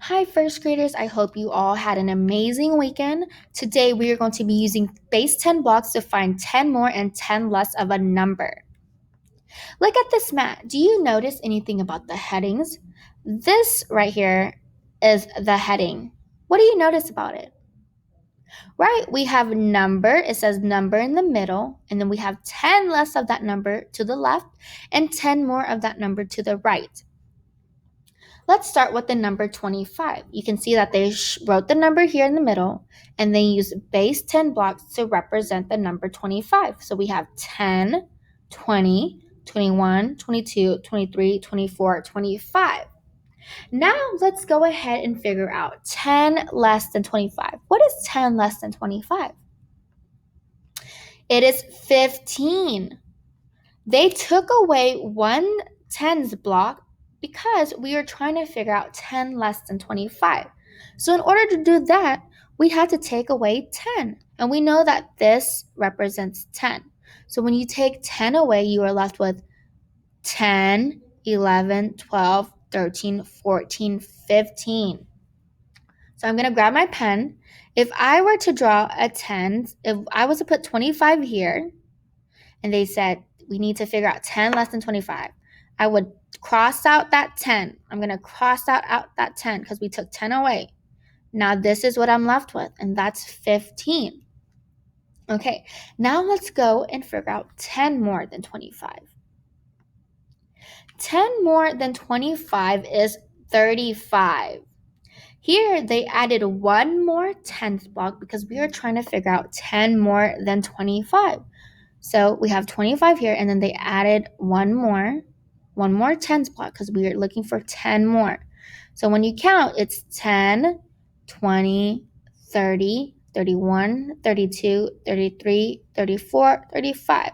Hi, first graders. I hope you all had an amazing weekend. Today, we are going to be using base 10 blocks to find 10 more and 10 less of a number. Look at this mat. Do you notice anything about the headings? This right here is the heading. What do you notice about it? Right, we have number. It says number in the middle, and then we have 10 less of that number to the left and 10 more of that number to the right. Let's start with the number 25. You can see that they wrote the number here in the middle, and they use base 10 blocks to represent the number 25. So we have 10, 20, 21, 22, 23, 24, 25. Now let's go ahead and figure out 10 less than 25. What is 10 less than 25? It is 15. They took away one tens block because we are trying to figure out 10 less than 25. So in order to do that, we had to take away 10. And we know that this represents 10. So when you take 10 away, you are left with 10, 11, 12, 13, 14, 15. So I'm going to grab my pen. If I were to draw a 10, if I was to put 25 here, and they said we need to figure out 10 less than 25, I would cross out that 10. I'm going to cross out that 10 because we took 10 away. Now this is what I'm left with, and that's 15. Okay, now let's go and figure out 10 more than 25. 10 more than 25 is 35. Here, they added one more tens block because we are trying to figure out 10 more than 25. So we have 25 here, and then they added one more tens block because we are looking for 10 more. So when you count, it's 10, 20, 30, 31, 32, 33, 34, 35.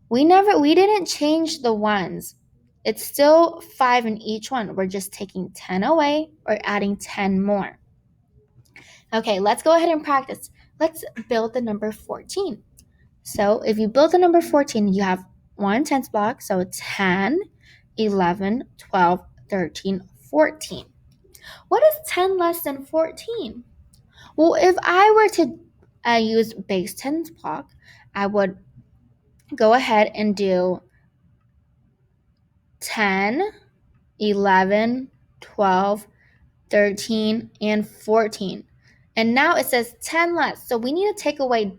We didn't change the ones. It's still 5 in each one. We're just taking 10 away or adding 10 more. Okay, let's go ahead and practice. Let's build the number 14. So if you build the number 14, you have one tens block. So 10, 11, 12, 13, 14. What is 10 less than 14? Well, if I were to use base tens block, I would go ahead and do 10, 11, 12, 13, and 14. And now it says 10 less. So we need to take away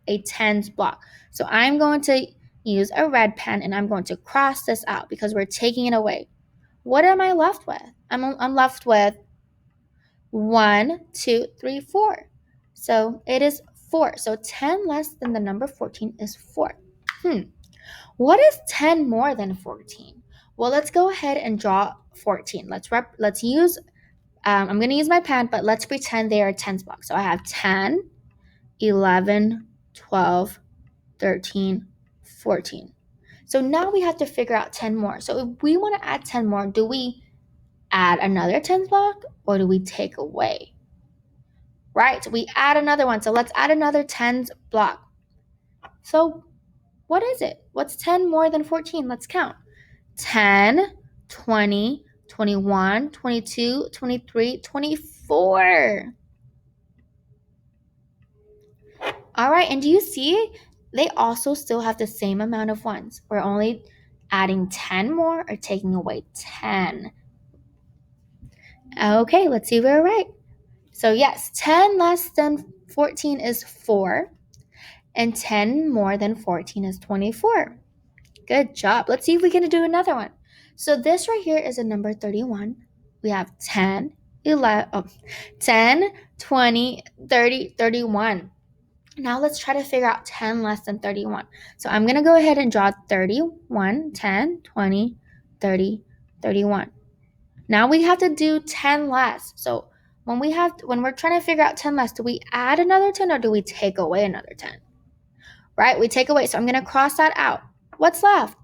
a tens block. So I'm going to use a red pen and I'm going to cross this out because we're taking it away. What am I left with? I'm left with 1, 2, 3, 4. So it is 4. So 10 less than the number 14 is 4. What is 10 more than 14? Well, let's go ahead and draw 14. Let's use I'm going to use my pen, but let's pretend they are tens blocks. So I have 10, 11, 12, 13, 14. So now we have to figure out 10 more. So if we want to add 10 more, do we add another tens block or do we take away? Right, we add another one. So let's add another tens block. So what is it? What's 10 more than 14? Let's count. 10, 20, 21, 22, 23, 24. All right, and do you see? They also still have the same amount of ones. We're only adding 10 more or taking away 10. Okay, let's see if we're right. So yes, 10 less than 14 is 4, and 10 more than 14 is 24. Good job. Let's see if we can do another one. So this right here is a number 31. We have 10, 10, 20, 30, 31. Now let's try to figure out 10 less than 31. So I'm going to go ahead and draw 31, 10, 20, 30, 31. Now we have to do 10 less. So when we're trying to figure out 10 less, do we add another 10 or do we take away another 10? Right? We take away. So I'm going to cross that out. What's left?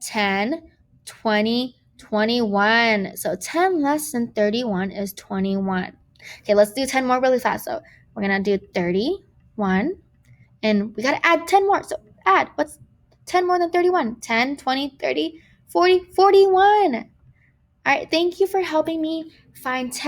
10, 20, 21. So 10 less than 31 is 21. Okay, let's do 10 more really fast. So we're going to do 31. And we got to add 10 more. So add. What's 10 more than 31? 10, 20, 30, 40, 41. All right, thank you for helping me find 10